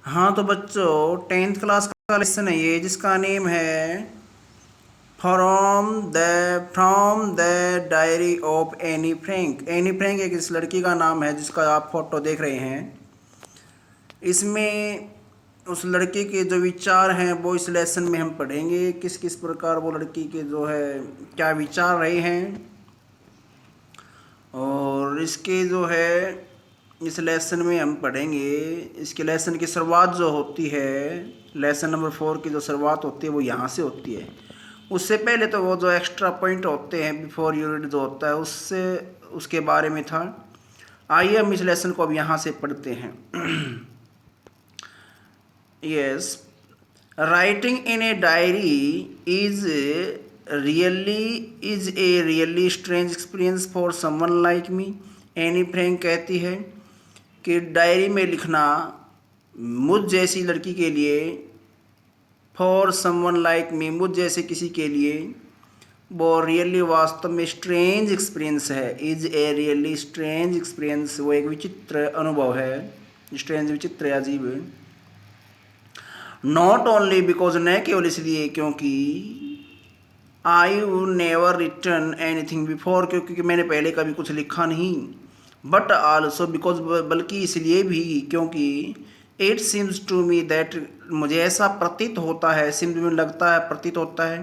हाँ तो बच्चों, 10th क्लास का लेसन है ये, जिसका नेम है from the diary of Anne Frank. Anne Frank एक इस लड़की का नाम है जिसका आप फोटो देख रहे हैं। इसमें उस लड़के के जो विचार हैं वो इस लेसन में हम पढ़ेंगे, किस किस प्रकार वो लड़की के जो है क्या विचार रहे हैं। और इसके जो है इस लेसन में हम पढ़ेंगे, इसके लेसन की शुरुआत जो होती है, लेसन नंबर 4 की जो शुरुआत होती है वो यहाँ से होती है। उससे पहले तो वो जो एक्स्ट्रा पॉइंट होते हैं बिफोर यू रीड जो होता है उससे उसके बारे में था। आइए हम इस लेसन को अब यहाँ से पढ़ते हैं। Yes, writing in a diary is a really strange experience for someone like me. Anne Frank कहती है कि डायरी में लिखना मुझ जैसी लड़की के लिए, फॉर समवन लाइक मी मुझ जैसे किसी के लिए, वो रियली वास्तव में स्ट्रेंज एक्सपीरियंस है। Is a really strange experience, वो एक विचित्र अनुभव है। स्ट्रेंज विचित्र अजीब है। नॉट ओनली बिकॉज, न केवल इसलिए क्योंकि आई would never return anything before, क्योंकि मैंने पहले कभी कुछ लिखा नहीं। बट आल्सो बिकॉज, बल्कि इसलिए भी क्योंकि it seems to me that, मुझे ऐसा प्रतीत होता है, सिम्स में लगता है, प्रतीत होता है।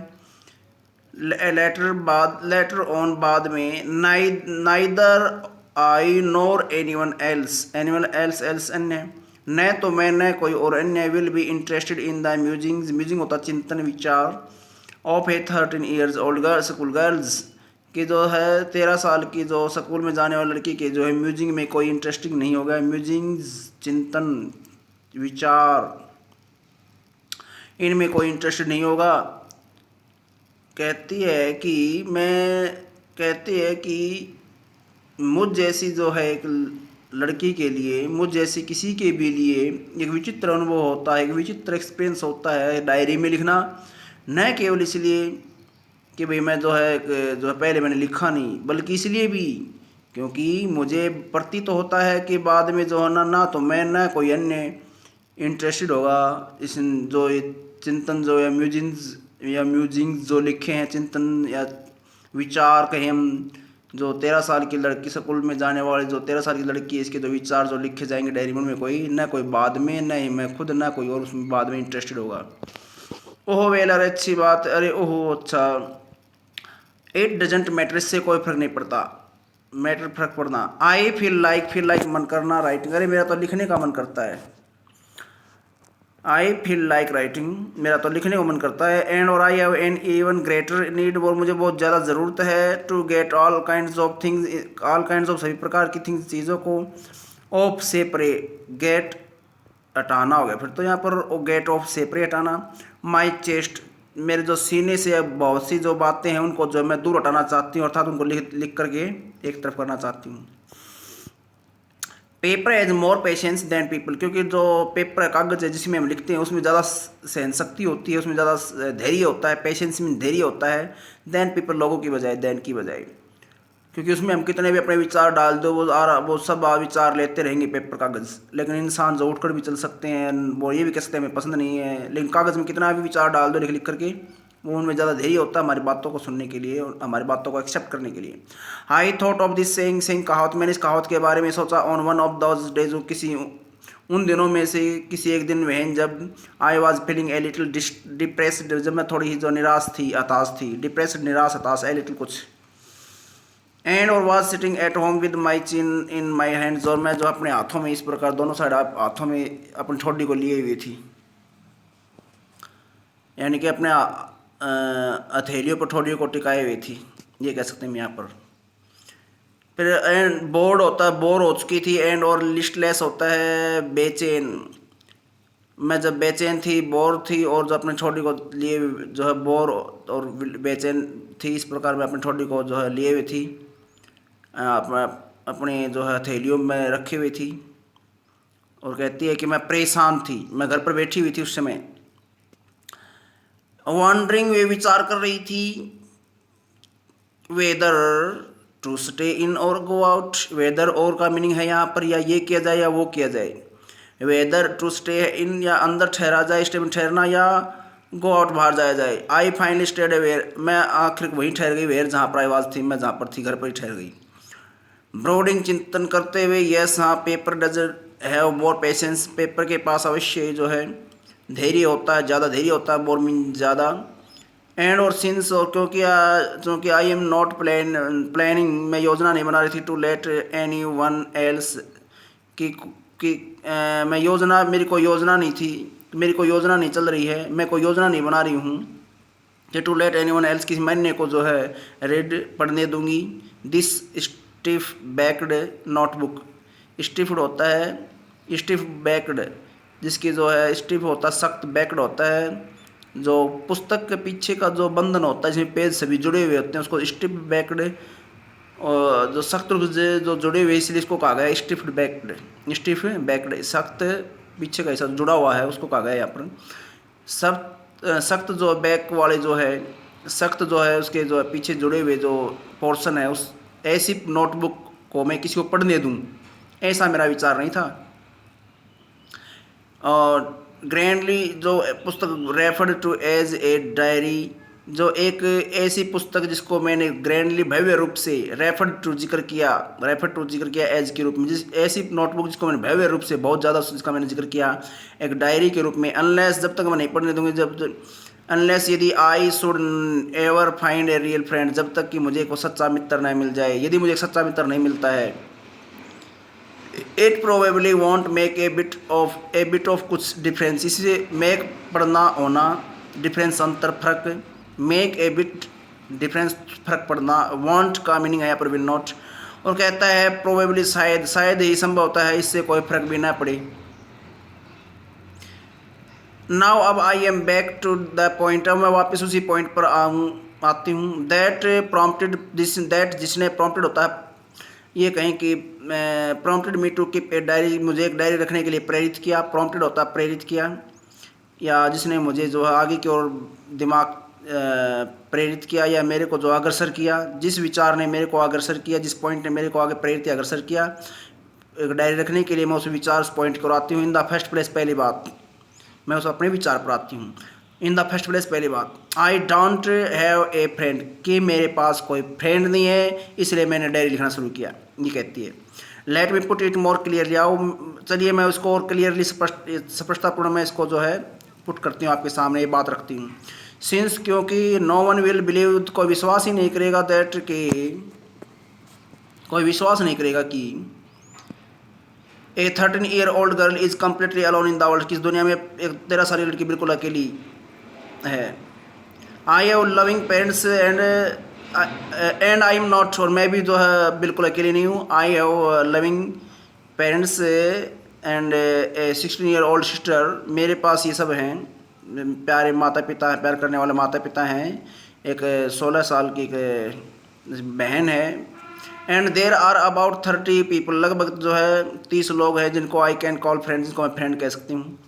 लेटर ऑन बाद में, neither I NOR anyone else अन्य, न तो मैं न कोई और अन्य, will be interested in the musing होता चिंतन विचार, of A 13 years old school girls, कि जो है 13 साल की जो स्कूल में जाने वाली लड़की के जो है म्यूजिंग में कोई इंटरेस्टिंग नहीं होगा। म्यूजिंग चिंतन विचार, इनमें कोई इंटरेस्ट नहीं होगा। कहती है कि मुझ जैसी जो है एक लड़की के लिए, मुझ जैसी किसी के भी लिए एक विचित्र अनुभव होता है, एक विचित्र एक्सपीरियंस होता है डायरी में लिखना। न केवल इसलिए कि भाई मैं जो है पहले मैंने लिखा नहीं, बल्कि इसलिए भी क्योंकि मुझे प्रतीत होता है कि बाद में जो है ना तो मैं ना कोई अन्य इंटरेस्टेड होगा इस जो ये चिंतन जो है म्यूजिंग जो लिखे हैं, चिंतन या विचार कहें हम, जो 13 साल की लड़की, स्कूल में जाने वाली जो 13 साल की लड़की है, इसके जो विचार जो लिखे जाएंगे डायरी में कोई ना कोई बाद में, न ही मैं खुद ना कोई और उसमें बाद में इंटरेस्टेड होगा। ओहो वेल, अरे अच्छी बात, अरे ओहो अच्छा। इट डजेंट मैटर, इससे कोई फर्क नहीं पड़ता। मैटर फर्क पड़ना। आई फील लाइक मन करना, राइटिंग, अरे मेरा तो लिखने का मन करता है। आई फील लाइक राइटिंग, मेरा तो लिखने को मन करता है। एंड और I have an even greater need, और मुझे बहुत ज़्यादा ज़रूरत है। To get all kinds of things, all kinds of सभी प्रकार की थिंग्स चीज़ों को। ऑफ सेपरेट, गेट हटाना हो गया फिर तो यहाँ पर, गेट ऑफ सेपरेट हटाना। माई चेस्ट, मेरे जो सीने से बहुत सी जो बातें हैं उनको जो मैं दूर हटाना चाहती हूँ, अर्थात उनको लिख करके एक तरफ करना चाहती हूँ। Paper has more patience than people, क्योंकि जो पेपर कागज़ है जिसमें हम लिखते हैं उसमें ज़्यादा सहन शक्ति होती है, उसमें ज़्यादा धैर्य होता है। पेशेंस में धैर्य होता है, देन पीपल, लोगों की बजाय, देन की बजाय, क्योंकि उसमें हम कितने भी अपने विचार डाल दो वो सब विचार लेते रहेंगे पेपर कागज़। लेकिन इंसान जो उठकर भी चल सकते हैं, वो ये भी कह सकते हैं हमें पसंद नहीं है, लेकिन कागज़ में कितना भी विचार डाल दो लिख करके, वो उनमें ज़्यादा धैर्य होता है हमारी बातों को सुनने के लिए और हमारी बातों को एक्सेप्ट करने के लिए। I thought of this saying कहावत, मैंने इस कहावत के बारे में सोचा। On one of those days, किसी उन दिनों में से किसी एक दिन में, जब I was feeling a little depressed, जब मैं थोड़ी ही जो निराश थी, हताश थी, डिप्रेस्ड निराश हताश, ए लिटिल कुछ। एंड और was sitting at home with my chin in my hands, और मैं जो अपने हाथों में इस प्रकार दोनों साइड हाथों में अपनी ठोडी को लिए हुई थी, यानी कि अपने हथेलियों पर ठोडियों को टिकाए हुई थी, ये कह सकते हैं यहाँ पर। फिर एंड बोर्ड होता है, बोर हो चुकी थी। एंड और लिस्टलेस होता है बेचैन, मैं जब बेचैन थी, बोर थी, और जो अपने ठोडी को लिए जो है बोर और बेचैन थी, इस प्रकार मैं अपनी ठोडी को जो है लिए हुई थी, अपने जो है हथेलियों में रखी हुई थी। और कहती है कि मैं परेशान थी, मैं घर पर बैठी हुई थी उस समय। वॉन्डरिंग, वे विचार कर रही थी, वेदर टू स्टे इन और गो आउट। वेदर और का मीनिंग है यहाँ पर, या ये किया जाए या वो किया जाए। वेदर टू स्टे इन, या अंदर ठहरा जाए, स्टे में ठहरना, या गो आउट बाहर जाया जाए। आई फाइनली स्टेड वेयर, मैं आखिर वहीं ठहर गई, वेयर जहाँ पर आवाज़ थी, मैं जहाँ पर थी घर पर ही ठहर गई। ब्रोडिंग चिंतन करते हुए, यस हाँ, paper does have more patience, paper के पास अवश्य जो है धैर्य होता है, ज़्यादा धैर्य होता है, मोर मीन ज़्यादा। एंड और सिंस, और क्योंकि आई एम नॉट प्लानिंग, मैं योजना नहीं बना रही थी, to let anyone else, कि मैं योजना, मेरी कोई योजना नहीं थी, मेरी कोई योजना नहीं चल रही है, मैं कोई योजना नहीं बना रही हूँ कि to let anyone else, किसी महीने को जो है रेड पढ़ने दूंगी। This stiff backed notebook, stiffed होता है, स्टिफ बैक्ड, जिसकी जो है स्टिफ होता है, सख्त, बैक्ड होता है जो पुस्तक के पीछे का जो बंधन होता है जिसमें पेज सभी जुड़े हुए होते हैं, उसको स्टिफ बैक्ड, और जो सख्त रूप से जो जुड़े हुए, इसलिए इसको कहा गया स्टिफ्ड बैक्ड। स्टिफ बैक्ड, सख्त पीछे का हिस्सा जुड़ा हुआ है, उसको कहा गया यहाँ पर। सख्त जो बैक वाले जो है, सख्त जो है उसके जो है पीछे जुड़े हुए जो पोर्शन है, उस ऐसी नोटबुक को मैं किसी को पढ़ने दूं, ऐसा मेरा विचार नहीं था। और ग्रैंडली जो पुस्तक, referred to as a diary, जो एक ऐसी पुस्तक जिसको मैंने ग्रैंडली, भव्य रूप से, रेफर्ड टू जिक्र किया एज के रूप में, जिस ऐसी नोटबुक जिसको मैंने भव्य रूप से, बहुत ज़्यादा जिसका मैंने जिक्र किया एक डायरी के रूप में। अनलेस, जब तक मैं नहीं पढ़ने दूंगी, अनलेस यदि I should ever find a real friend, जब तक कि मुझे को सच्चा मित्र नहीं मिल जाए, यदि मुझे एक सच्चा मित्र नहीं मिलता है। It probably want make a bit of कुछ डिफरेंस, इससे मेक पढ़ना होना, डिफरेंस अंतर, फर्क, मेक ए बिट डिफरेंस फर्क पड़ना, वॉन्ट का मीनिंग है यहाँ पर विल नॉट, और कहता है प्रोबेबली शायद ही संभव होता है इससे कोई फर्क भी ना पड़े। नाउ अब I am back to the point, अब मैं वापस उसी पॉइंट पर आती हूँ। दैट प्रॉम्प्टेड दिस, दैट जिसने प्रॉम्प्टेड होता है, ये कहें कि prompted me to keep a diary, मुझे एक डायरी रखने के लिए प्रेरित किया। प्रॉम्प्टेड होता है प्रेरित किया, या जिसने मुझे जो है आगे की ओर दिमाग प्रेरित किया, या मेरे को जो अग्रसर किया, जिस विचार ने मेरे को अग्रसर किया, जिस पॉइंट ने मेरे को आगे प्रेरित या अग्रसर किया एक डायरी रखने के लिए, मैं उस विचार, उस पॉइंट को आती हूँ। इन द फर्स्ट प्लेस, पहली बात मैं उस अपने विचार पर आती हूँ। इन द फर्स्ट प्लेस, पहली बात, I don't have a friend, कि मेरे पास कोई फ्रेंड नहीं है, इसलिए मैंने डायरी लिखना शुरू किया, ये कहती है। Let me put it more clearly, आओ चलिए मैं उसको और क्लियरली, स्पष्टतापूर्ण मैं इसको जो है पुट करती हूँ आपके सामने, ये बात रखती हूँ। सिंस, क्योंकि नो वन विल बिलीव, कोई विश्वास ही नहीं करेगा, दैट कि कोई विश्वास नहीं करेगा कि ए 13-year-old girl is completely alone in the world, किस दुनिया में एक 13 साल की लड़की बिल्कुल अकेली है। I have loving parents and I am not sure, मैं भी जो है बिल्कुल अकेली नहीं हूँ। I have loving parents and A 16-year-old sister, मेरे पास ये सब हैं, प्यारे माता पिता हैं, प्यार करने वाले माता पिता हैं, एक 16 साल की एक बहन है। And there are about 30 people, लगभग जो है 30 लोग हैं जिनको आई कैन कॉल फ्रेंड्स, जिनको मैं फ्रेंड कह सकती हूँ।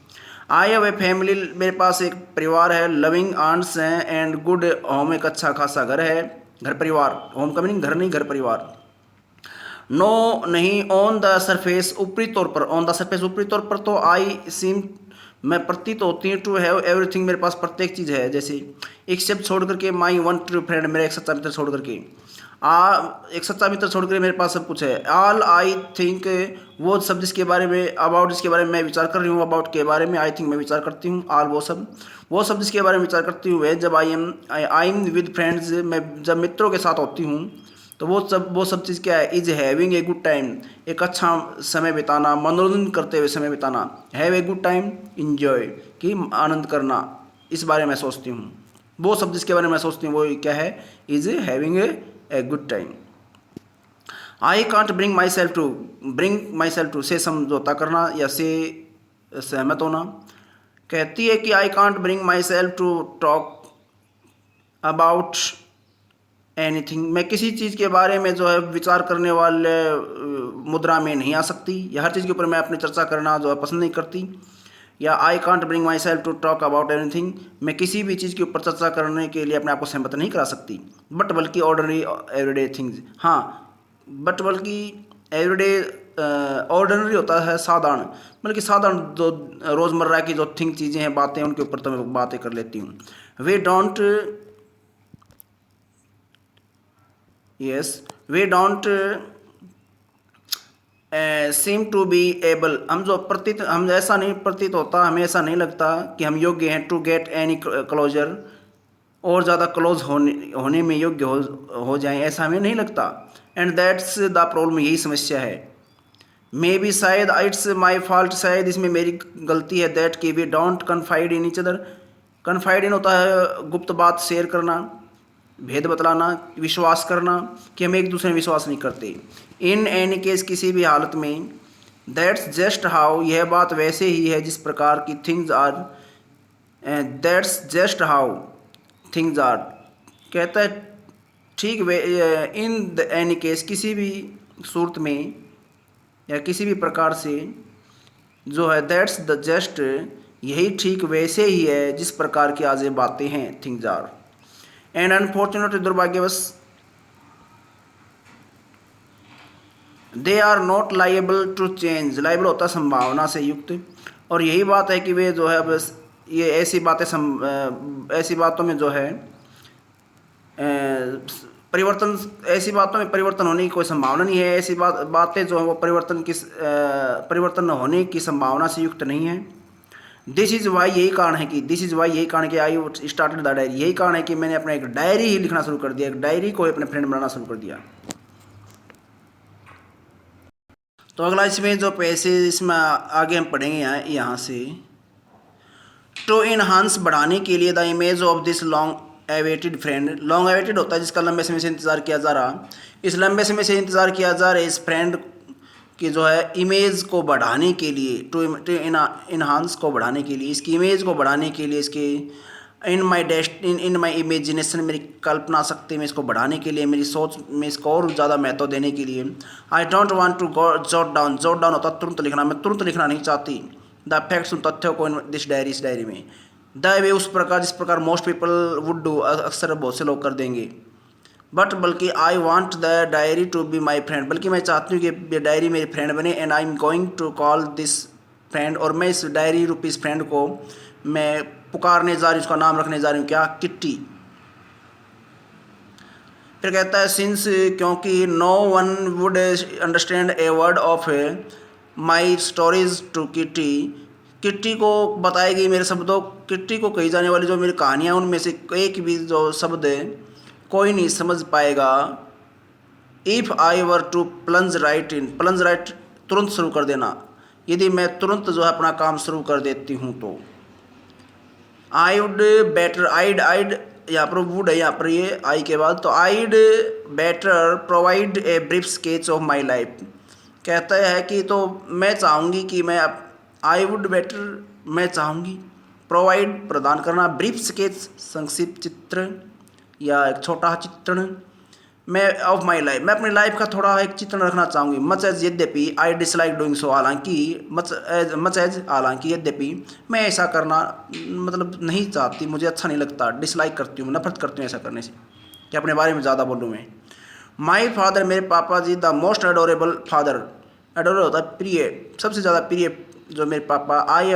आई हैव ए फैमिली, मेरे पास एक परिवार है, लविंग आंट्स हैं, एंड गुड होम, एक अच्छा खासा घर है, घर परिवार, होम का मीनिंग घर नहीं, घर परिवार। नो नहीं, ऑन द सरफेस, ऊपरी तौर पर, ऑन द सरफेस ऊपरी तौर पर, तो आई सीम, मैं प्रतीत होती हूँ, टू हैव एवरीथिंग, मेरे पास प्रत्येक चीज़ है, जैसे एक्सेप्ट छोड़ करके, माई वन ट्रू फ्रेंड, मेरा एक सच्चा मित्र छोड़ करके, एक सच्चा मित्र छोड़ कर मेरे पास सब कुछ है। ऑल आई थिंक, वो सब जिसके बारे में, अबाउट जिसके बारे में मैं विचार कर रही हूँ, अबाउट के बारे में, आई थिंक मैं विचार करती हूँ, ऑल वो सब जिसके बारे में विचार करती हूँ, जब आई एम विद फ्रेंड्स, मैं जब मित्रों के साथ होती हूँ, तो वो सब चीज़ क्या है, is having a good time, एक अच्छा समय बिताना, मनोरंजन करते हुए समय बिताना, have a good time, enjoy, कि आनंद करना, इस बारे में सोचती हूँ। वो सब जिसके बारे में मैं सोचती हूँ वो क्या है, is having a good time. I can't bring myself to, से समझौता करना या से सहमत होना। कहती है कि I can't bring myself to talk about anything, मैं किसी चीज़ के बारे में जो है विचार करने वाले मुद्रा में नहीं आ सकती, या हर चीज़ के ऊपर मैं अपनी चर्चा करना जो है पसंद नहीं करती। या I can't bring myself to talk about anything, मैं किसी भी चीज़ के ऊपर चर्चा करने के लिए अपने आप को सहमत नहीं करा सकती। बट बल्कि ऑर्डनरी एवरीडे थिंग्स, हाँ, बट बल्कि एवरीडे ऑर्डिनरी होता है साधारण, बल्कि साधारण जो रोज़मर्रा की जो थिंग चीज़ें हैं, बातें, उनके ऊपर तो मैं बातें कर लेती हूँ। We don't, yes, we don't seem to be able, हम ऐसा नहीं प्रतीत होता, हमें ऐसा नहीं लगता कि हम योग्य हैं टू गेट एनी क्लोजर, और ज़्यादा क्लोज होने में योग्य हो जाएं, ऐसा हमें नहीं लगता। एंड दैट्स द प्रॉब्लम, यही समस्या है। मे बी, शायद, इट्स माई फॉल्ट, शायद इसमें मेरी गलती है। दैट कि we don't confide in each other, confide in होता है गुप्त बात शेयर करना, भेद बतलाना, विश्वास करना, कि हम एक दूसरे में विश्वास नहीं करते। इन एनी केस, किसी भी हालत में। दैट्स जस्ट हाउ, यह बात वैसे ही है जिस प्रकार की things are, that's just how things are, कहता है ठीक वे, इन द एनी केस, किसी भी सूरत में या किसी भी प्रकार से जो है, दैट्स द जस्ट, यही ठीक वैसे ही है जिस प्रकार की आज ये बातें हैं, थिंग्स आर। एंड अनफॉर्चुनेटली, दुर्भाग्यवश, they are not liable to change, liable होता है संभावना से युक्त, और यही बात है कि वे जो है बस ये ऐसी बातें ऐसी बातों में जो है परिवर्तन, ऐसी बातों में परिवर्तन होने की कोई संभावना नहीं है। ऐसी बातें जो है वो परिवर्तन होने की संभावना से युक्त नहीं है। दिस इज़ वाई, यही कारण है कि आई स्टार्टेड द डायरी, यही कारण है कि मैंने अपना एक डायरी ही लिखना शुरू कर दिया, एक डायरी को अपने फ्रेंड बनाना शुरू कर दिया। तो अगला इसमें जो पैसेज इसमें आगे हम पढ़ेंगे यहाँ से, टू इनहांस, बढ़ाने के लिए, the image of this long awaited friend, long awaited होता है जिसका लंबे समय से इंतज़ार किया जा रहा, इस लंबे समय से इंतज़ार किया जा रहा है इस फ्रेंड की जो है इमेज को बढ़ाने के लिए, टू इनहांस को बढ़ाने के लिए, इसकी इमेज को बढ़ाने के लिए, इसके इन माई इमेजिनेशन, मेरी कल्पना शक्ति में इसको बढ़ाने के लिए, मेरी सोच में इसको और ज़्यादा महत्व देने के लिए। I don't want to jot down, jot down होता तुरंत लिखना, मैं तुरंत लिखना नहीं चाहती। द फैक्ट्स, उन तथ्यों को, इन दिस डायरी, इस डायरी में। द वे, उस प्रकार जिस प्रकार मोस्ट पीपल वुड डू, अक्सर बहुत से लोग कर देंगे। बट, बल्कि, I want the diary to be my friend, बल्कि मैं चाहती हूँ कि ये डायरी मेरी फ्रेंड बने। And I am going to call this friend, और मैं इस डायरी रूपी इस फ्रेंड को मैं पुकारने जा रही हूँ, उसका नाम रखने जा रही हूँ, क्या, किट्टी। फिर कहता है सिंस, क्योंकि no one would understand a word of my stories to Kitty, Kitty को बताएगी मेरे शब्दों, किट्टी को कही जाने वाली जो मेरी कहानियाँ, उनमें से एक भी जो शब्द कोई नहीं समझ पाएगा। If I were to plunge right in, plunge right तुरंत शुरू कर देना, यदि मैं तुरंत जो है अपना काम शुरू कर देती हूँ तो। आई वुड बेटर, आइड यहाँ पर वुड है, यहाँ पर ये आई के बाद, तो I'd better provide a brief sketch of my life, कहता है कि तो मैं चाहूँगी कि मैं, आई वुड बेटर, मैं चाहूँगी, प्रोवाइड प्रदान करना, ब्रीफ स्केच संक्षिप्त चित्र या एक छोटा चित्रण, मैं ऑफ माई लाइफ, मैं अपनी लाइफ का थोड़ा एक चित्रण रखना चाहूँगी। मच एज, यद्यपि, आई डिसलाइक डूइंग सो, हालांकि, मच एज, हालांकि, यद्यपि, मैं ऐसा करना मतलब नहीं चाहती, मुझे अच्छा नहीं लगता, डिसलाइक करती हूँ, नफरत करती हूँ ऐसा करने से, कि अपने बारे में ज़्यादा बोलूँ मैं। माई फादर, मेरे पापा जी, the most adorable father, adorable होता है प्रिय, सबसे ज़्यादा प्रिय जो मेरे पापा, आई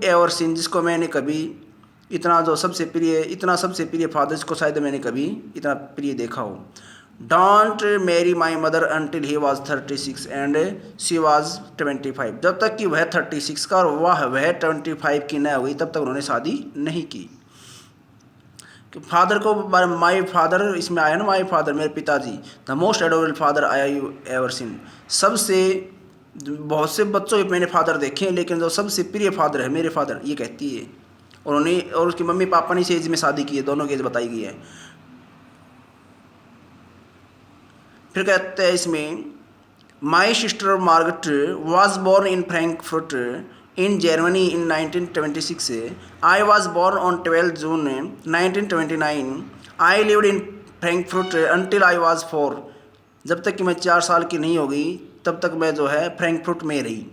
एवर सीन, जिसको मैंने कभी इतना सबसे प्रिय फादर्स को शायद मैंने कभी इतना प्रिय देखा हो। Don't marry my mother until he was 36 and she was 25, जब तक कि वह 36 का और वह 25 की न हुई तब तक उन्होंने शादी नहीं की। फादर को, माई फादर इसमें आया ना, माई फादर, मेरे पिताजी, the most adorable father I ever seen, सबसे, बहुत से बच्चों के मैंने फादर देखे हैं, लेकिन जो सबसे प्रिय फादर है मेरे फादर, ये कहती है। उन्होंने और उसकी मम्मी पापा ने इस एज में शादी की है, दोनों की एज बताई गई है। फिर कहते हैं इसमें, my sister Margaret was born in Frankfurt in Germany in 1926, I was born on 12 June 1929, I lived in Frankfurt until I was 4, जब तक कि मैं 4 साल की नहीं हो गई तब तक मैं जो है फ्रैंकफर्ट में रही।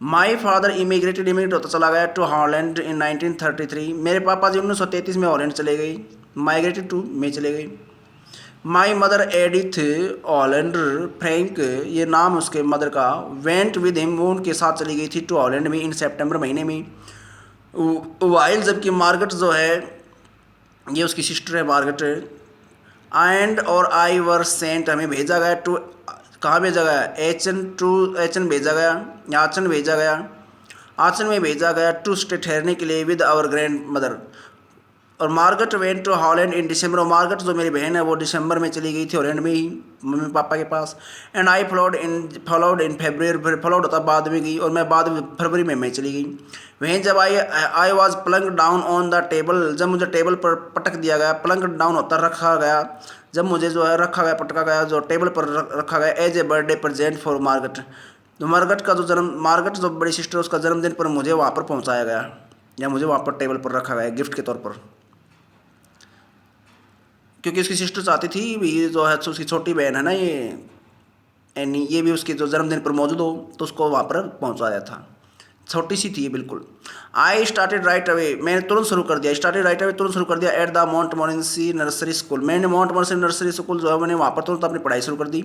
माई फादर इमिग्रेट होता चला गया टू हॉलैंड इन 1933, मेरे पापा जी 1933 में हॉलैंड चले गए, माइग्रेटेड टू में चले गए। My mother Edith Hollander Frank, ये नाम उसके मदर का, वेंट विद हिम, वो उनके साथ चली गई थी टू हॉलैंड में इन सितंबर महीने में। वाइल, जबकि मार्गरेट जो है, ये उसकी सिस्टर है मार्गरेट, एंड और आई वर सेंट, हमें भेजा गया टू, कहाँ भेजा गया, एचन, टू एचन भेजा गया, आचन भेजा गया, आचन में भेजा गया टू स्टे, ठहरने के लिए, विद आवर ग्रैंड मदर। और मार्गरेट वेंट टू हॉलैंड इन दिसंबर, और मार्गरेट जो मेरी बहन है वो दिसंबर में चली गई थी हॉलैंड में ही मम्मी पापा के पास। And I followed in February, फिर फॉलोड होता बाद में गई, और मैं बाद में फरवरी में मैं चली गई। वहीं जब I was plunge down on the table, जब मुझे टेबल पर पटक दिया गया, प्लंग डाउन होता रखा गया, जब मुझे जो है रखा गया, पटका गया, जो टेबल पर रखा गया, as a birthday present for Margaret. तो मार्गरेट का जो जन्म, मार्गरेट जो बड़ी सिस्टर उसका जन्मदिन पर मुझे वहाँ पर पहुँचाया गया, या मुझे वहाँ पर टेबल पर रखा गया गिफ्ट के तौर पर, क्योंकि उसकी सिस्टर चाहती थी भी, ये जो है उसकी छोटी बहन है ना ये एनी, ये भी उसके जो जन्मदिन पर मौजूद हो, तो उसको वहाँ पर पहुँचाया था। छोटी सी थी ये बिल्कुल। आई स्टार्टेड राइट अवे, मैंने तुरंत शुरू कर दिया, स्टार्टेड राइट अवे, तुरंत शुरू कर दिया, at the Montmorency nursery school, मैंने माउंट मोरेंसी नर्सरी स्कूल जो है मैंने वहाँ पर तुरंत अपनी पढ़ाई शुरू कर दी।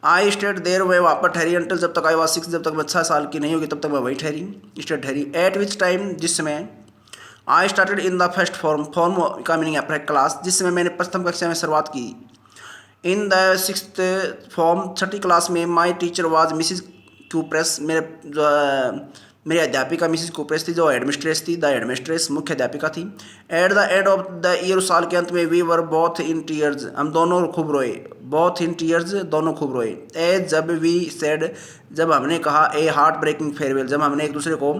आई स्टेट देर, मैं वहाँ पर ठहरी, अंटल, जब तक आई वॉज 6, जब तक मैं 6 साल की नहीं होगी तब तक मैं वहीं ठहरी, स्टेट ठहरी। एट विच टाइम, जिस समय, I started in the first form का मीनिंग है क्लास, जिस समय मैंने प्रथम कक्षा में शुरुआत की। इन द 6th फॉर्म, 6ठी क्लास में, my teacher was Mrs Kuperus, मेरे जो मेरी अध्यापिका मिसिज क्यूप्रेस थी, जो हेडमिस्ट्रेस थी, द हेडमिस्ट्रेस मुख्य अध्यापिका थी। At the end of the year, साल के अंत में, we were both in tears, हम दोनों खूब रोए, बोथ इन टीयर्स, दोनों खूब रोए। एज, जब, वी सेड, जब हमने कहा, ए हार्ट ब्रेकिंग फेयरवेल, जब हमने एक दूसरे को,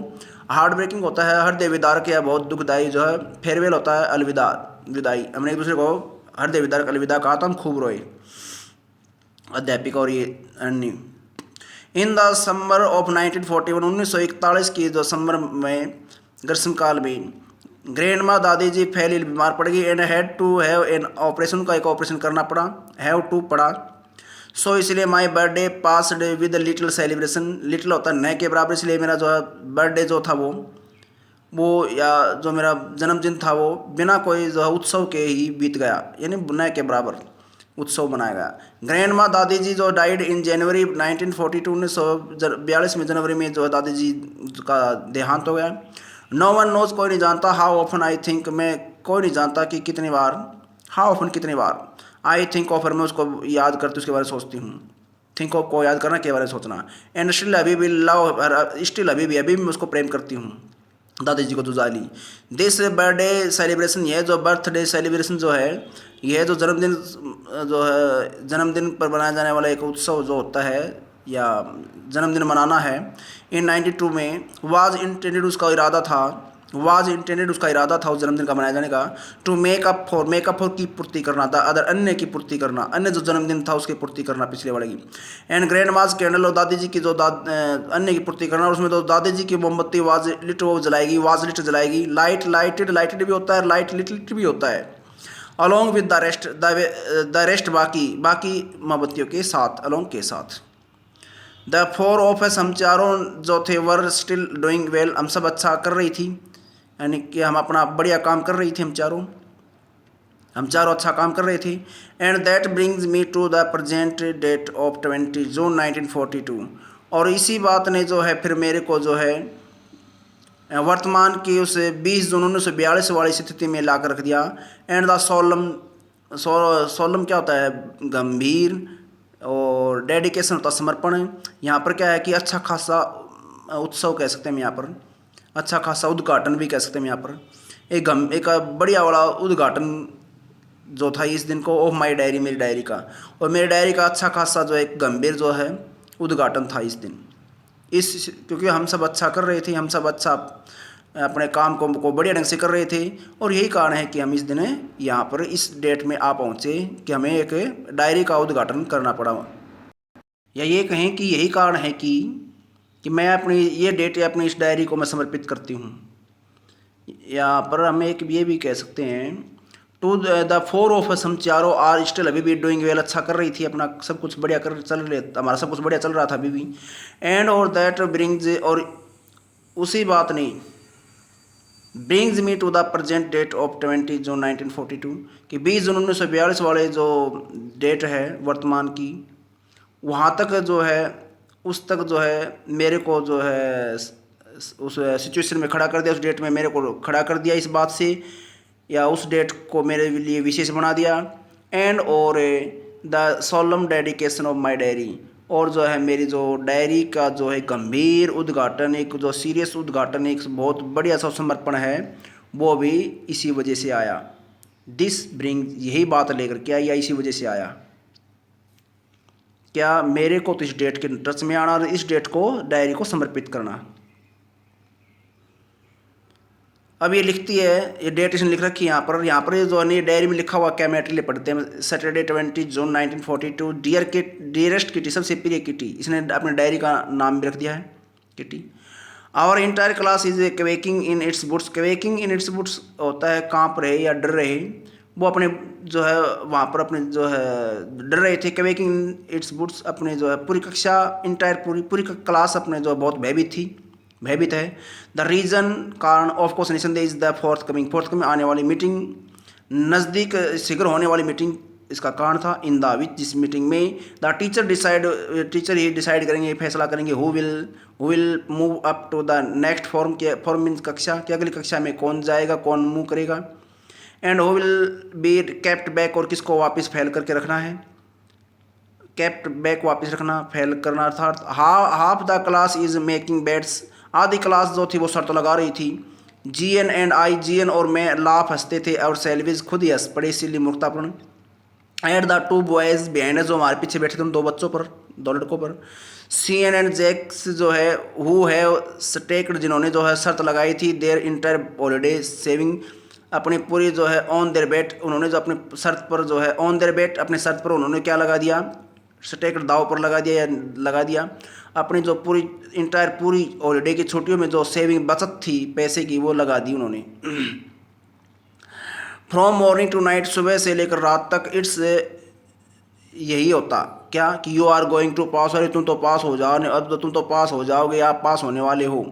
हार्ट ब्रेकिंग होता है हृदय विदारक या बहुत दुखदायी जो है, फेयरवेल होता है अलविदा, विदाई, हमने एक दूसरे को हृदय विदारक अलविदा कहा तो हम खूब रोए, अध्यापिका और ये अन्य। इन द समर ऑफ 1941, 1941 की जो समर में, ग्रीष्मकाल में, ग्रैंड माँ, दादी जी फेल इल, बीमार पड़ गई, and had to have an operation, का एक ऑपरेशन करना पड़ा, हैव टू पड़ा। सो इसलिए my birthday passed with little celebration, little होता है न के बराबर, इसलिए मेरा जो है बर्थडे जो था वो या जो मेरा जन्मदिन था वो बिना कोई जो है उत्सव के ही बीत गया, यानी न के बराबर उत्सव मनाया गया। ग्रैंड माँ, दादी जी जो डाइड इन जनवरी 1942, 1942 में जनवरी में जो है दादी जी का देहांत हो गया। नो वन नोज, कोई नहीं जानता, हाउ ऑफन आई थिंक, मैं कोई नहीं जानता कि कितनी बार, हाउ ऑफन कितनी बार, आई थिंक ऑफर, मैं उसको याद करती, उसके बारे में सोचती हूँ, थिंक ऑफ को याद करना, के बारे में सोचना। एंड स्टिल अभी भी लव, स्टिल अभी भी मैं उसको प्रेम करती हूँ, दादी जी को दुजाली। दिस बर्थडे सेलिब्रेशन, यह जो बर्थडे सेलिब्रेशन जो है, यह जो जन्मदिन जो है, जन्मदिन पर बनाया जाने वाला एक उत्सव जो होता है या जन्मदिन मनाना है, इन 92 में, वाज इंटेंडेड, उसका इरादा था, वाज इंटेंडेड, उसका इरादा था उस जन्मदिन का मनाया जाने का, टू मेकअप फॉर की पूर्ति करना था, अदर, अन्य की पूर्ति करना, अन्य जो जन्मदिन था उसकी पूर्ति करना पिछले वाले की। एंड ग्रैंड माज कैंडल, और दादी जी की जो अन्य की पूर्ति करना, उसमें तो दादी जी की मोमबत्ती वाज लिट, वो जलाएगी, वाज लिट जलाएगी, लाइट लाइटेड, लाइटेड भी होता है, लाइट लिट भी होता है, अलॉन्ग विद द रेस्ट, बाकी मोमबत्तियों के साथ, अलॉन्ग के साथ। द 4 ऑफ अस, हम चारों जो थे, वर स्टिल डूइंग वेल, हम सब अच्छा कर रही थी, यानी कि हम अपना बढ़िया काम कर रही थी, हम चारों अच्छा काम कर रहे थे। And that brings me to the present date of 20 June 1942, और इसी बात ने जो है फिर मेरे को जो है वर्तमान की उस 20 जून 1942 वाली स्थिति में ला कर रख दिया। एंड द सोलम क्या होता है, गंभीर, और डेडिकेशन होता है समर्पण। यहाँ पर क्या है कि अच्छा खासा उत्सव कह सकते हैं हम, यहाँ पर अच्छा खासा उद्घाटन भी कह सकते हैं यहाँ पर, एक बढ़िया वाला उद्घाटन जो था इस दिन को, ऑफ माई डायरी, मेरी डायरी का, और मेरी डायरी का अच्छा खासा जो एक गंभीर जो है उद्घाटन था इस दिन, क्योंकि हम सब अच्छा कर रहे थे, हम सब अच्छा अपने काम को बढ़िया ढंग से कर रहे थे, और यही कारण है कि हम इस दिन यहाँ पर इस डेट में आ पहुँचे कि हमें एक डायरी का उद्घाटन करना पड़ा, या ये कहें कि यही कारण है कि मैं अपनी ये डेट अपनी इस डायरी को मैं समर्पित करती हूँ। यहाँ पर हम एक ये भी कह सकते हैं, टू द 4 ऑफ अस, हम चारों, आर स्टिल अभी भी डूइंग वेल, अच्छा कर रही थी, अपना सब कुछ बढ़िया कर चल रहे, हमारा सब कुछ बढ़िया चल रहा था अभी भी। एंड और दैट ब्रिंग्स, और उसी बात ने brings me to the present date of 20 June 1942 कि 20 जून 1942 वाले जो डेट है वर्तमान की, वहाँ तक जो है, उस तक जो है मेरे को जो है उस सिचुएशन में खड़ा कर दिया, उस डेट में मेरे को खड़ा कर दिया इस बात से, या उस डेट को मेरे लिए विशेष बना दिया। एंड और the solemn dedication of my diary, और जो है मेरी जो डायरी का जो है गंभीर उद्घाटन, एक जो सीरियस उद्घाटन, एक बहुत बढ़िया सा समर्पण है, वो भी इसी वजह से आया। दिस ब्रिंग, यही बात लेकर के आया, इसी वजह से आया। क्या मेरे को तो इस डेट के टच में आना और इस डेट को डायरी को समर्पित करना। अब ये लिखती है, ये डेट इसने लिख रखी है यहाँ पर जो है डायरी में लिखा हुआ क्या मैटेरियल पढ़ते हैं। Saturday 20 June 1942, dear kit, dearest kitty, सबसे प्रिय किटी, इसने अपने डायरी का नाम भी रख दिया है Kitty. Our entire class is quaking in its boots, quaking in its boots होता है कांप रहे या डर रहे, वो अपने जो है वहाँ पर अपने जो है डर रहे थे। क्वेकिंग इन इट्स बुट्स, अपने जो है पूरी कक्षा, इंटायर पूरी क्लास अपने जो बहुत भयभीत है। द रीजन, कारण ऑफ कोर्स निसंदेह इज द फोर्थ कमिंग आने वाली मीटिंग, नज़दीक शीघ्र होने वाली मीटिंग इसका कारण था। इन द विच, जिस मीटिंग में द टीचर ही डिसाइड करेंगे, फैसला करेंगे, who will move up to the next form means कक्षा, कि अगली कक्षा में कौन जाएगा, कौन मूव करेगा। And who will be kept back, और किसको वापस फैल करके रखना है, केप्ट बैक वापस रखना, फैल करना, अर्थात half the class is making bets, आधी क्लास जो थी वो शर्त लगा रही थी। जीएन एंड आई, जीएन और मैं लाफ हंसते थे, और सेल्विज खुद ही हंस पड़े इसीलिए मूर्खतापूर्ण। At the two boys behind, जो हमारे पीछे बैठे थे उन दो लड़कों पर। सीएन एंड जैक्स जो है, हु है स्टेक्ड, जिन्होंने जो है शर्त लगाई थी, देयर इंटर हॉलीडे सेविंग, अपनी पूरी जो है ऑन देयर बेट, उन्होंने जो अपने शर्त पर जो है ऑन देयर बेट, अपने शर्त पर उन्होंने क्या लगा दिया, स्टेक दाव पर लगा दिया अपनी जो पूरी हॉलीडे की छुट्टियों में जो सेविंग बचत थी पैसे की, वो लगा दी उन्होंने। फ्रॉम मॉर्निंग टू नाइट, सुबह से लेकर रात तक, इट्स यही होता क्या कि यू आर गोइंग टू पास, अरे तुम तो पास हो जाओ, अब तो तुम तो पास हो जाओगे, आप पास होने वाले हो।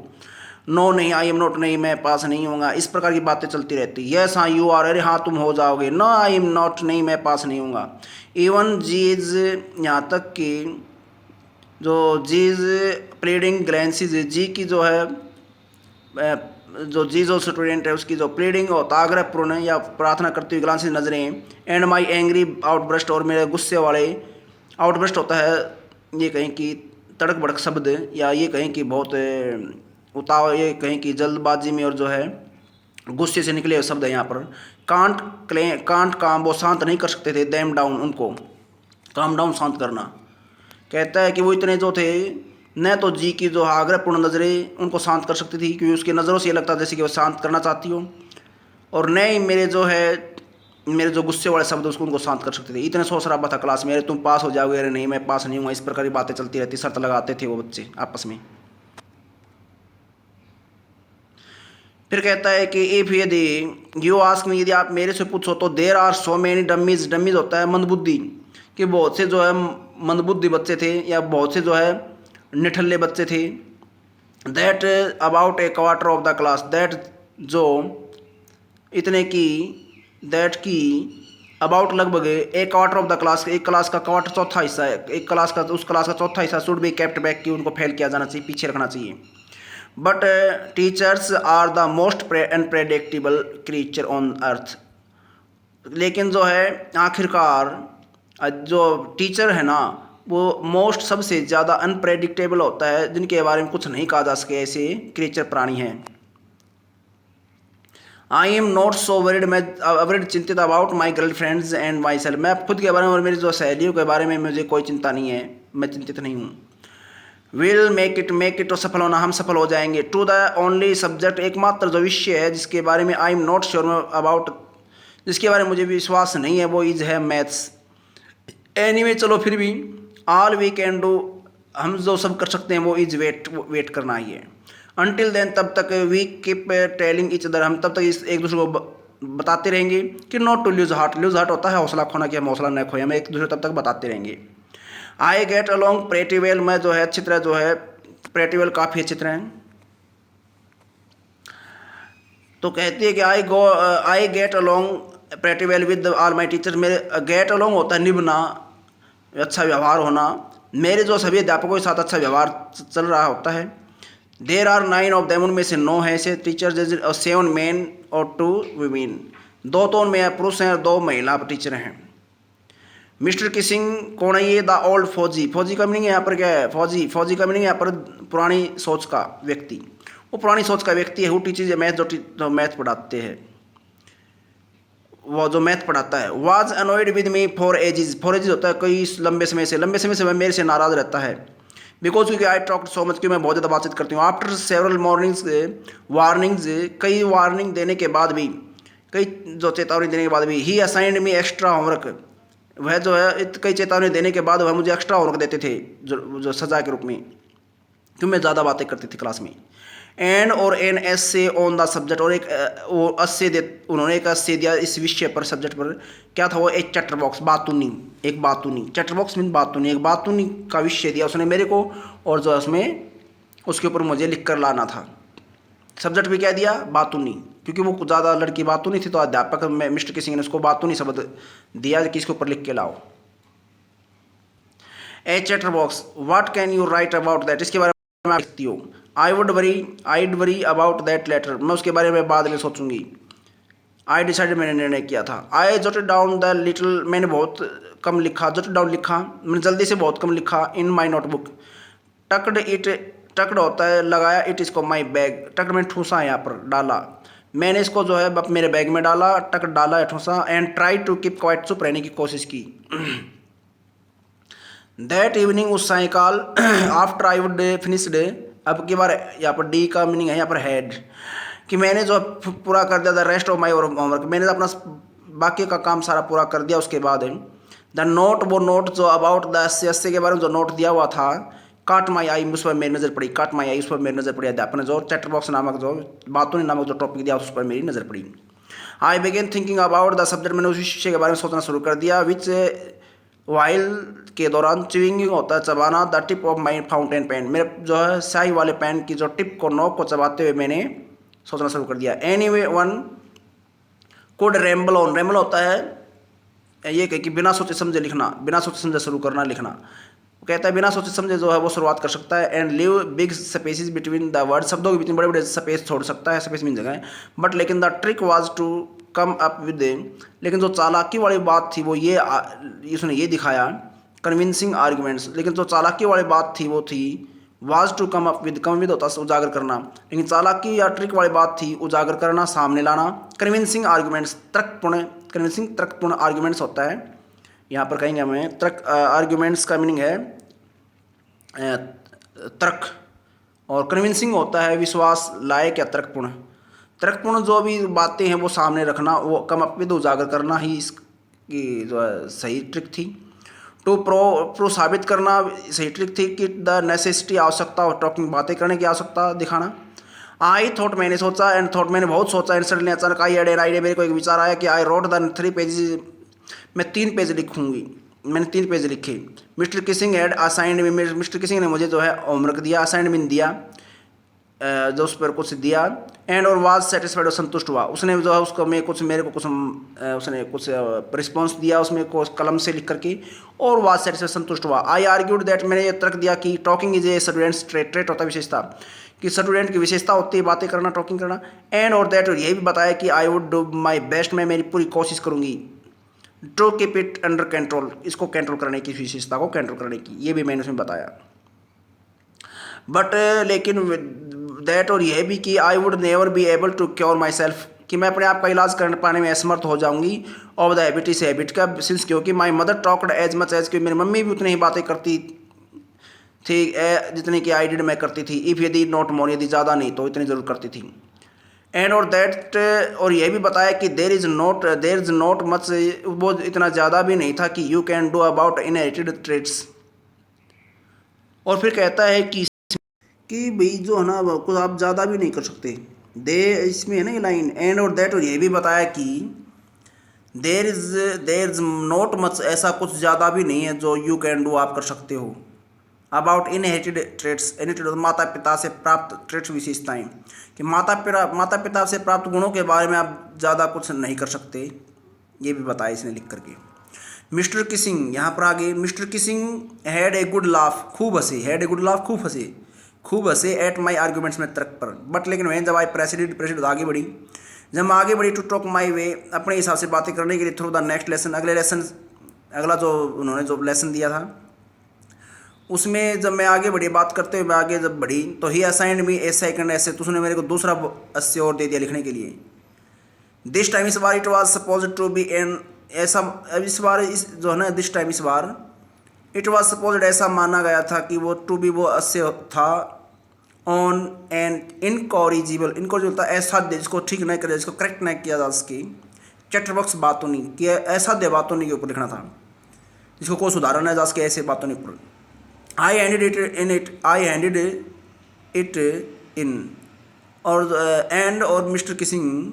नो नहीं, आई एम नॉट, नहीं मैं पास नहीं होऊंगा, इस प्रकार की बातें चलती रहती। यस हाँ, यू आर, अरे हाँ तुम हो जाओगे। नो आई एम नॉट, नहीं मैं पास नहीं होऊंगा। इवन जीज, यहाँ तक कि जो जीज प्लीडिंग ग्लैंसेस, जी की जो है जो जी जो स्टूडेंट है उसकी जो प्लीडिंग होता आग्रहपूर्ण या प्रार्थना करती हुई ग्लांसेस नजरें। एंड माई एंग्री आउटब्रस्ट, और मेरे गुस्से वाले आउटब्रस्ट होता है, ये कहें कि तड़क भड़क शब्द, या ये कहें कि बहुत ये कहें कि जल्दबाजी में और जो है गुस्से से निकले हुए शब्द है यहाँ पर। कांट काम, वो शांत नहीं कर सकते थे, दैम डाउन, उनको काम डाउन, शांत करना। कहता है कि वो इतने जो थे, न तो जी की जो आग्रहपूर्ण नज़रें उनको शांत कर सकती थी, क्योंकि उसकी नज़रों से ये लगता जैसे कि वो शांत करना चाहती हो, और न ही मेरे जो गुस्से वाले शब्द उसको उनको शांत कर सकते थे। इतने शोर शराबा था क्लास में, अरे तुम पास हो जाओगे, अरे नहीं मैं पास नहीं हूँ, इस प्रकार की बातें चलती रहती, शर्त लगाते थे वो बच्चे आपस में। फिर कहता है कि इफ यदि यू आस्क मी, यदि आप मेरे से पूछो, तो there are so many dummies, dummies होता है मंदबुद्धि, कि बहुत से जो है मंदबुद्धि बच्चे थे, या बहुत से जो है निठल्ले बच्चे थे। That about A quarter of the class, that जो इतने की, दैट की अबाउट लगभग एक क्वार्टर ऑफ द क्लास, एक क्लास का क्वार्टर चौथा हिस्सा है, एक क्लास का, उस क्लास का चौथा हिस्सा शुड बी केप्ट बैक, की उनको फेल किया जाना चाहिए, पीछे रखना चाहिए। But teachers are the most unpredictable creature on earth, लेकिन जो है आखिरकार जो टीचर है ना, वो मोस्ट सबसे ज़्यादा अनप्रेडिक्टेबल होता है, जिनके बारे में कुछ नहीं कहा जा सके, ऐसे क्रीचर प्राणी हैं। I am not so worried, मैं वरीड चिंतित about my girl friends and my self, मैं खुद के बारे में और मेरी जो सहेलियों के बारे में मुझे कोई चिंता नहीं है, मैं चिंतित नहीं हूँ। विल मेक इट, तो सफल होना, हम सफल हो जाएंगे। टू द ओनली सब्जेक्ट, एकमात्र जो विषय है जिसके बारे में I am not sure about, जिसके बारे में मुझे विश्वास नहीं है, वो इज है मैथ्स। एनीवे, चलो फिर भी, ऑल वी कैन डू, हम जो सब कर सकते हैं वो इज वेट करना ही है। अनटिल देन, तब तक we keep telling each other, हम तब तक एक दूसरे को बताते रहेंगे कि not to lose heart, lose heart होता है हौसला खोना, कि हम हौसला न खोए, हम एक दूसरे तब तक बताते रहेंगे। I get along pretty well, मैं जो है अच्छी तरह जो है प्रेटी वेल, काफ़ी अच्छी तरह है। तो कहती है कि I get along pretty well with all my teacher. मेरे गेट अलोंग होता है निभना, अच्छा व्यवहार होना, मेरे जो सभी अध्यापकों के साथ अच्छा व्यवहार चल रहा होता है। देर आर 9 ऑफ देम, उनमें से 9 है ऐसे टीचर और 7 मेन और 2 वीमेन, 2 तो उनमें पुरुष हैं और 2 महिला टीचर हैं। मिस्टर किसिंग कौन है ये? द ओल्ड फौजी। फौजी का मीनिंग यहाँ पर क्या है? फौजी, फौजी का मीनिंग यहाँ पर पुरानी सोच का व्यक्ति। वो पुरानी सोच का व्यक्ति है। हु टीचर्स मैथ, जो मैथ पढ़ाते हैं, वो जो मैथ पढ़ाता है। Was annoyed with me for ages. For ages होता है कई लंबे समय से वह मेरे से नाराज रहता है। बिकॉज क्योंकि आई टॉक सो मच, कि मैं बहुत ज़्यादा बातचीत करती हूँ। आफ्टर सेवरल वार्निंग्स, कई वार्निंग देने के बाद भी, कई जो चेतावनी देने के बाद भी, ही असाइंड मी एक्स्ट्रा होमवर्क। वह जो है कई चेतावनी देने के बाद वह मुझे एक्स्ट्रा होमवर्क देते थे, जो सजा के रूप में, क्यों मैं ज़्यादा बातें करती थी क्लास में। एंड और an essay on the subject, और एक वो एसे उन्होंने एक एसे दिया इस विषय पर, सब्जेक्ट पर। क्या था वो? एक चैटर बॉक्स, बातूनी, एक बातूनी। चैटर बॉक्स मीन बातूनी, एक बातूनी का विषय दिया उसने मेरे को, और जो उसमें उसके ऊपर मुझे लिख कर लाना था। सब्जेक्ट भी क्या दिया? बातूनी, क्योंकि वो ज़्यादा लड़की बातूनी थी, तो अध्यापक मिस्टर किसिंग ने उसको बातूनी शब्द दिया कि इसके ऊपर लिख के लाओ। A chatterbox, what can you write about that? इसके बारे में आप लिखती हो। I'd worry about that letter, मैं उसके बारे में बाद में सोचूंगी। आई डिसाइडेड, मैंने निर्णय किया था। आई जोटेड डाउन द लिटिल, मैंने बहुत कम लिखा। जोटेड डाउन लिखा, मैंने जल्दी से बहुत कम लिखा। इन माई नोटबुक। टक्ड होता है लगाया, इट इसको माई बैग। टक्ड में ठूसा है यहाँ पर, डाला। मैंने इसको जो है मेरे बैग में डाला, टक्ड डाला है, ठूसा। And try to keep quiet, चुप रहने की कोशिश की। दैट इवनिंग, उस सायकाल, आफ्टर आई वुड फिनिश्ड, अब की बार यहाँ पर डी का मीनिंग है यहाँ पर हेड, कि मैंने जो पूरा कर दिया the rest of my homework, मैंने अपना बाकी का काम सारा पूरा कर दिया। उसके बाद द नोट, वो नोट जो अबाउट द एस्से के बारे में जो नोट दिया हुआ था, काट माई आई, उस पर मेरी नज़र पड़ी। काट माई आई, उस पर मेरी नज़र पड़ी। अध्यापक ने जो चैटर बॉक्स नामक, जो बातूनी नामक जो टॉपिक दिया, उस पर मेरी नज़र पड़ी। I began thinking about the subject, मैंने उस विषय के बारे में सोचना शुरू कर दिया। विच वाइल के दौरान च्युइंग होता है चबाना, the tip of my fountain pen, मेरे जो है स्याही वाले पेन की जो टिप को, नोक को चबाते हुए मैंने सोचना शुरू कर दिया। Anyway one could ramble on, ramble होता है ये कि बिना सोचे समझे लिखना, बिना सोचे समझे शुरू करना लिखना। वो कहता है बिना सोचे समझे जो है वो शुरुआत कर सकता है। And live big spaces between the word, शब्दों के बीच में बड़े बड़े स्पेस छोड़ सकता है, स्पेस मीन जगह। बट लेकिन the trick was to come up with, लेकिन जो चालाकी वाली बात थी वो ये, उसने ये दिखाया, कन्विंसिंग आर्ग्यूमेंट्स। लेकिन जो चालाकी वाली बात थी वो थी was to come up with, come with होता है उजागर करना, लेकिन चालाकी या ट्रिक वाली बात थी उजागर करना, सामने लाना। कन्विंसिंग आर्ग्यूमेंट्स, तर्कपूर्ण, कन्विंसिंग तर्कपूर्ण आर्ग्यूमेंट्स होता है यहाँ पर कहेंगे हमें। तर्क, आर्ग्यूमेंट्स का मीनिंग है तर्क, और कन्विंसिंग होता है विश्वास लायक या तर्कपूर्ण। तर्कपूर्ण जो भी बातें हैं वो सामने रखना, वो कम अप विद उजागर करना ही इसकी जो है सही ट्रिक थी। टू प्रो साबित करना सही ट्रिक थी। कि द नेसेसिटी, आवश्यकता, और टॉकिंग, बातें करने की आवश्यकता दिखाना। आई थॉट, मैंने सोचा। एंड थॉट, मैंने बहुत सोचा। एंड सडनली, अचानक, आई एड एन आइडिया, मेरे को एक विचार आया कि आई रोट द 3 पेजेस, मैं 3 पेज लिखूंगी। मैंने 3 पेज लिखे। मिस्टर किसिंग एड असाइंड मी, मिस्टर किसिंग ने मुझे जो है होमवर्क दिया, असाइनमेंट दिया, जो उस पर कुछ दिया। एंड और वाज सेटिस्फाइड, और संतुष्ट हुआ। उसने जो है उसको मैं कुछ, मेरे को कुछ, उसने कुछ रिस्पॉन्स दिया उसमें को कलम से लिख करके, और वाज सेटिस्फाइड, संतुष्ट हुआ। आई आर्ग्यूड दैट, मैंने ये तर्क दिया कि talking is a students trait होता है विशेषता, कि स्टूडेंट की विशेषता होती है बातें करना, टॉकिंग करना। एंड और दैट, और यही भी बताया कि I would do my best, मैं मेरी पूरी कोशिश करूँगी to keep it under control, इसको कंट्रोल करने की, विशेषता को कंट्रोल करने की, ये भी मैंने उसमें बताया। बट लेकिन दैट, और यह भी कि I would never be able to cure myself, कि मैं अपने आप का इलाज कर पाने में असमर्थ हो जाऊंगी। ऑफ द हैबिट, इस हैबिट का, सिंस क्योंकि my mother talked as much as, कि मेरी मम्मी भी उतनी ही बातें करती थी जितनी कि आई डिड, मैं करती थी। इफ़ यदि नॉट मोर, यदि ज़्यादा नहीं तो इतनी ज़रूर करती थी। एंड और दैट, और यह भी बताया कि देर इज़ नॉट मच, वो इतना ज़्यादा भी नहीं था कि you can do about inherited traits. और फिर कहता है कि भाई जो है ना कुछ आप ज़्यादा भी नहीं कर सकते। दे, इसमें है ना ये लाइन। एंड और दैट, और ये भी बताया कि देर इज़ नॉट मच, ऐसा कुछ ज़्यादा भी नहीं है जो यू कैन डू, आप कर सकते हो। अबाउट इनहेरिटेड ट्रेट्स, इनहेरिटेड माता पिता से प्राप्त ट्रेट्स विशेषताएं, कि माता पिता से प्राप्त गुणों के बारे में आप ज़्यादा कुछ नहीं कर सकते, ये भी बताया इसने लिख करके। मिस्टर किसिंग, यहाँ पर आगे mister Keesing had a good laugh, खूब हंसे, हैड ए गुड लाफ खूब हंसे एट माई आर्ग्यूमेंट्स में तर्क पर, बट लेकिन वह जब आई प्रेसिडेंट आगे बढ़ी, जब मैं आगे बढ़ी टू टॉक माई वे, अपने हिसाब से बातें करने के लिए थ्रू द नेक्स्ट लेसन, अगला जो उन्होंने जो लेसन दिया था उसमें जब मैं आगे बढ़ी, बात करते हुए मैं आगे जब बढ़ी तो ही असाइंड मी ए सेकंड ऐसे, तो उसने मेरे को दूसरा ऐसे और दे दिया लिखने के लिए। दिस टाइम इस बार it was suppose to be an, ऐसा इस बार इस जो है ना दिस टाइम इस बार इट वाज सपोज ऐसा माना गया था कि वो टू बी वो अस्य था ऑन एंड इनकॉरिजिबल था असाध्य, जिसको ठीक नहीं किया, जिसको करेक्ट नहीं किया जा सके, चैटरबॉक्स बातों नहीं कि असाध्य बातों नहीं के ऊपर लिखना था, जिसको कोई सुधारना नहीं जा सके ऐसे बातों नहीं ऊपर। आई हैंडेड इट इन और एंड और मिस्टर किसिंग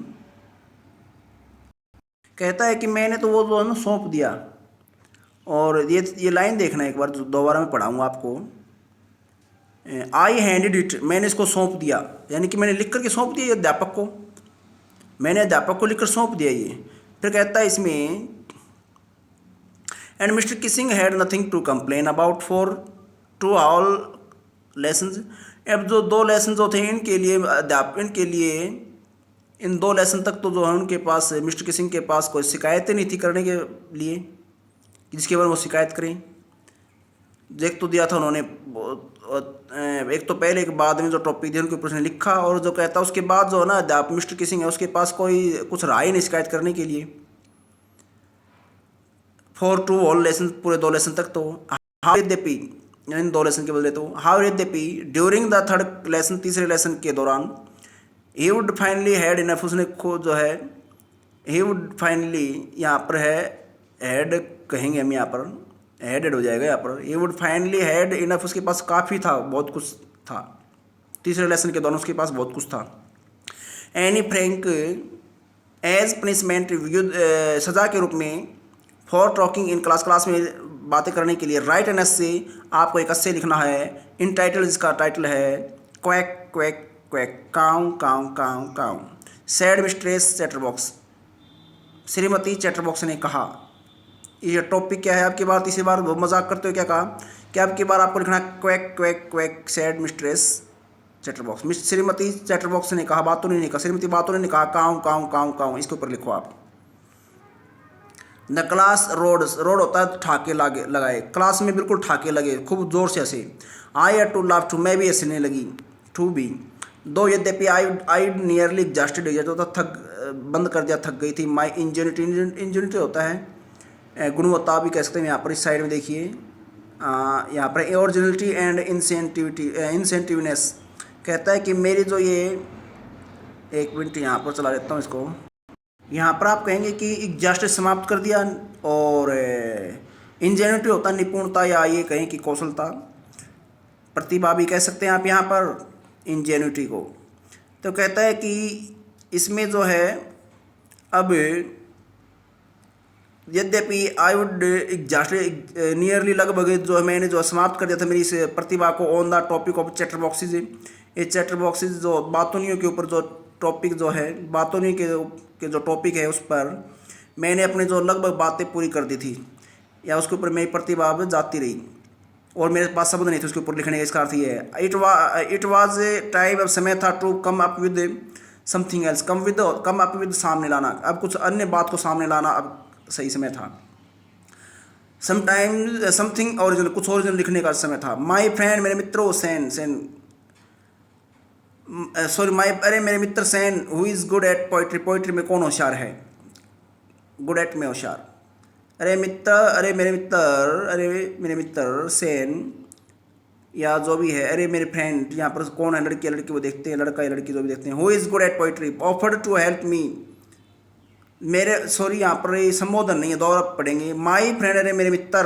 कहता है कि मैंने तो वो जो है ना सौंप दिया, और ये लाइन देखना एक बार, दोबारा मैं पढ़ाऊँगा आपको। आई हैंडेड इट, मैंने इसको सौंप दिया, यानी कि मैंने लिख करके सौंप दिया ये अध्यापक को, मैंने अध्यापक को लिखकर सौंप दिया ये। फिर कहता है इसमें and mister Keesing had nothing to complain about for two all lessons. अब जो 2 लेसन जो थे इनके लिए इन 2 लेसन तक तो जो है उनके पास, मिस्टर किसिंग के पास कोई शिकायतें नहीं थी करने के लिए, जिसके बारे में वो शिकायत करें। एक तो दिया था उन्होंने, एक तो पहले एक बाद में जो टॉपिक दिया उनके ऊपर उसने लिखा, और जो कहता उसके बाद जो है ना मिस्टर किसिंग है उसके पास कोई कुछ रहा ही नहीं शिकायत करने के लिए फॉर टू ऑल लेसन, पूरे 2 लेसन तक। तो how did they P, in 2 lesson के बदले तो how did they P during the third lesson, तीसरे लेसन के दौरान, he would finally had enough, उसने खुद जो है ही वुड फाइनली, यहाँ पर है हैड कहेंगे हम, यहाँ पर हेडेड हो जाएगा यहाँ पर, he would finally had enough, उसके पास काफ़ी था, बहुत कुछ था, तीसरे लेसन के दौरान उसके पास बहुत कुछ था। एनी फ्रैंक एज पनिशमेंट, सज़ा के रूप में, फॉर टॉकिंग इन क्लास में बातें करने के लिए, राइट एन एस से, आपको एक एस्से लिखना है, इन टाइटल, जिसका टाइटल है quack quack quack cow cow cow cow, sad mistress chatterbox, Shrimati chatterbox ने कहा। ये टॉपिक क्या है, आपकी बार तीसरी बार मजाक करते हुए क्या कहा कि आपकी बार आपको लिखना quack quack quack sad mistress chatterbox, Shrimati chatterbox ने कहा, बातों ने कहा, श्रीमती बातों ने कहा, काउ काउ काउ काउ, इसके ऊपर लिखो आप। द क्लास रोड होता है ठाके लगाए, क्लास में बिल्कुल ठाके लगे, खूब जोर से हंसे। I had to laugh too, मैं भी हंसने लगी, टू भी, दो यद्यपि आई नियरली एग्जॉस्टेड, जो था थक, बंद कर दिया, थक गई थी। माई इंजेनिटी होता है गुणवत्ता भी कह सकते हैं। यहाँ पर इस साइड में देखिए, यहाँ पर ओरिजिनलिटी एंड इंसेंटिवनेस कहता है कि मेरी जो ये, एक मिनट यहाँ पर चला लेता हूँ इसको, यहाँ पर आप कहेंगे कि एग्जॉस्टेड समाप्त कर दिया, और इंजेनिटी होता है निपुणता, या ये कहें कि कौशलता, प्रतिभा भी कह सकते हैं आप यहाँ पर इंजेनिटी को। तो कहता है कि इसमें जो है, अब यद्यपि आई वुड एग्जॉस्टेड नियरली, लगभग जो है मैंने जो समाप्त कर दिया था मेरी इस प्रतिभा को, on the topic of chatter boxes, ये चैटर बॉक्सेज जो बातोनियों के ऊपर जो टॉपिक जो है, बातोनी के जो टॉपिक है उस पर मैंने अपने जो लगभग बातें पूरी कर दी थी, या उसके ऊपर मेरी प्रतिभा जाती रही, और मेरे पास शब्द नहीं थे उसके ऊपर लिखने का। इसका अर्थ ये है, इट वाज ए टाइम, अब समय था, to come up with something else, come up with सामने लाना, अब कुछ अन्य बात को सामने लाना अब सही समय था। समटाइम समथिंग ओरिजिनल, कुछ ओरिजिनल लिखने का समय था। माई फ्रेंड, मेरे मित्रों, मेरे मित्र Sanne, who is good at poetry, poetry में कौन होशियार है, गुड एट में होशियार। अरे मेरे मित्र सैन, या जो भी है, अरे मेरे फ्रेंड, यहाँ पर कौन है, लड़की लड़की वो देखते हैं, लड़का या लड़की जो भी देखते हैं। Who is good at poetry, offered to help me, मेरे, सॉरी यहाँ पर ये संबोधन नहीं है, दोबारा पढ़ेंगे। माई फ्रेंड, अरे मेरे मित्र,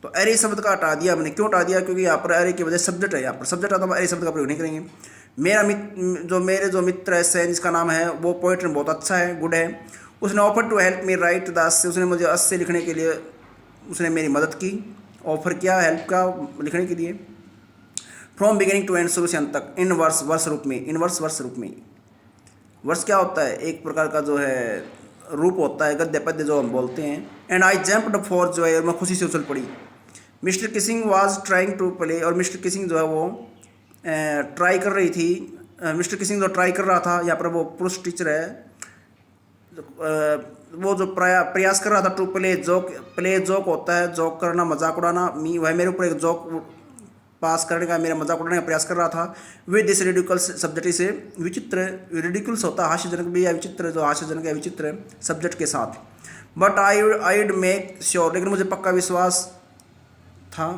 तो अरे शब्द का हटा दिया मैंने, क्यों हटा दिया, क्योंकि यहाँ पर अरे की वजह सब्जेक्ट है, यहाँ पर सब्जेक्ट आता है, अरे शब्द का प्रयोग नहीं करेंगे। मेरे जो मित्र है सैन, जिसका नाम है, वो पोइट्री में बहुत अच्छा है, गुड है, उसने offer to help me write the, उसने मुझे अस्से लिखने के लिए उसने मेरी मदद की, ऑफर किया हेल्प का लिखने के लिए। फ्रॉम बिगिनिंग टू एंड, शुरू से अंत तक। इन वर्स, वर्ष रूप में, इनवर्स वर्ष रूप में। वर्ष क्या होता है? एक प्रकार का जो है रूप होता है, गद्य पद्य जो हम बोलते हैं। And I jumped for joy, और मैं खुशी से उछल पड़ी। Mister Keesing was trying to play, और मिस्टर किसिंग जो है वो ट्राई कर रही थी। मिस्टर किसिंग जो ट्राई कर रहा था, यहाँ पर वो पुरुष टीचर है, वो जो प्रयास कर रहा था to play joke. Play joke होता है जोक करना, मजाक उड़ाना। मी वह मेरे ऊपर एक जोक पास करने का, मेरा मजाक उड़ाने का प्रयास कर रहा था। विद दिस रिडिकुलस सब्जेक्ट, से विचित्र, रिडिकुलस होता है हास्यजनक भी, या विचित्र, जो हास्यजनक या विचित्र सब्जेक्ट के साथ। बट आईड मेक श्योर, लेकिन मुझे पक्का विश्वास था,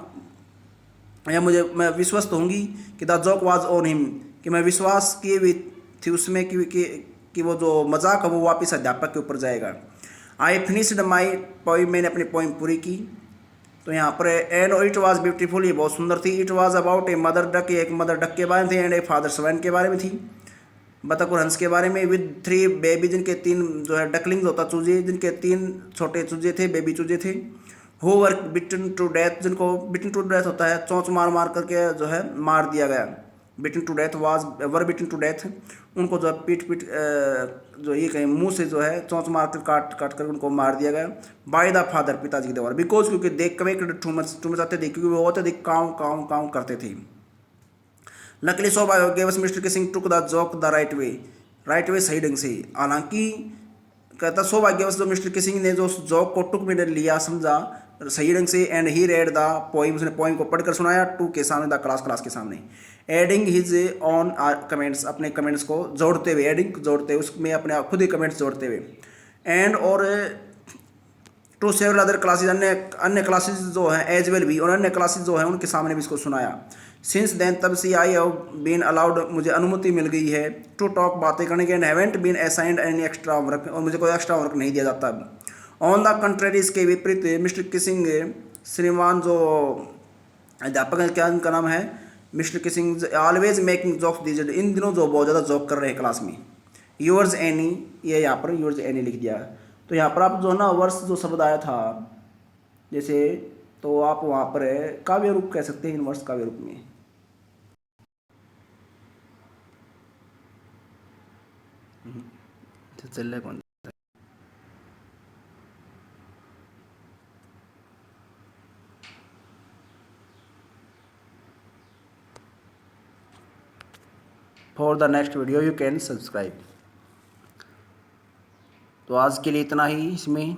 या मैं विश्वस्त होंगी कि the joke was on him, कि मैं विश्वास किए हुई थी उसमें कि वो जो मजाक है वो वापस अध्यापक के ऊपर जाएगा। आई फिनिश्ड माई पोइम, मैंने अपनी पोइम पूरी की। तो यहाँ पर एंड इट वाज ब्यूटीफुल, ये बहुत सुंदर थी। It was about a mother duck, एक मदर डक के बारे में थी। एंड ए फादर स्वैन के बारे में थी, बतख और हंस के बारे में। विद 3 बेबी, जिनके 3 जो है डकलिंग्स होता चूजे, जिनके 3 छोटे चूजे थे, बेबी चूजे थे। Who were bitten to death, जिनको बिटन टू डेथ होता है चोंच मार मार करके जो है मार दिया गया। Beaten to death was, were bitten to death, उनको जो है पीट पीट जो ये कहीं मुंह से जो है चोंच मार कर काट काट कर उनको मार दिया गया। बाय द फादर, पिताजी के द्वारा। बिकॉज, क्योंकि देख कमेक्ट टू मच आते थे, क्योंकि वो बहुत अधिक काउं काउं काउं करते थे। लकली सौभाग्य mister Keesing took the joke the right way, सही ढंग से। हालांकि कहता सौभाग्यवश जो मिस्टर किसिंग ने जो जोक को टुक में लिया, समझा सही ढंग से। And he read the poem, उसने पोइम को पढ़कर सुनाया टू के सामने, द क्लास के सामने। एडिंग हिज ऑन कमेंट्स, अपने कमेंट्स को जोड़ते हुए, एडिंग जोड़ते हुए, उसमें अपने खुद ही कमेंट्स जोड़ते हुए। एंड और टू सेवरल अदर क्लासेज, अन्य क्लासेज जो हैं एज वेल भी, और अन्य क्लासेज जो हैं उनके सामने भी इसको सुनाया। सिंस देन, तब से आई हैव बीन अलाउड, मुझे अनुमति मिल गई है टू टॉक, बातें करने के। And haven't been assigned any extra work, और मुझे कोई एक्स्ट्रा वर्क नहीं दिया जाता। ऑन द कंट्रेरी, इसके विपरीत, मिस्टर किसिंग, श्रीमान जो अध्यापक हैं, क्या उनका नाम है, mister Keesing, always making jokes these, इन दिनों जो बहुत ज़्यादा जोक कर रहे हैं क्लास में। यूर्स एनी, ये यहाँ पर यूर्स एनी लिख दिया। तो यहाँ पर आप जो है ना वर्ष जो शब्द आया था जैसे, तो आप वहाँ पर काव्य रूप कह सकते हैं, इन वर्ष काव्य रूप में। चल रहा है कौन? For the next video you can subscribe. तो आज के लिए इतना ही इसमें।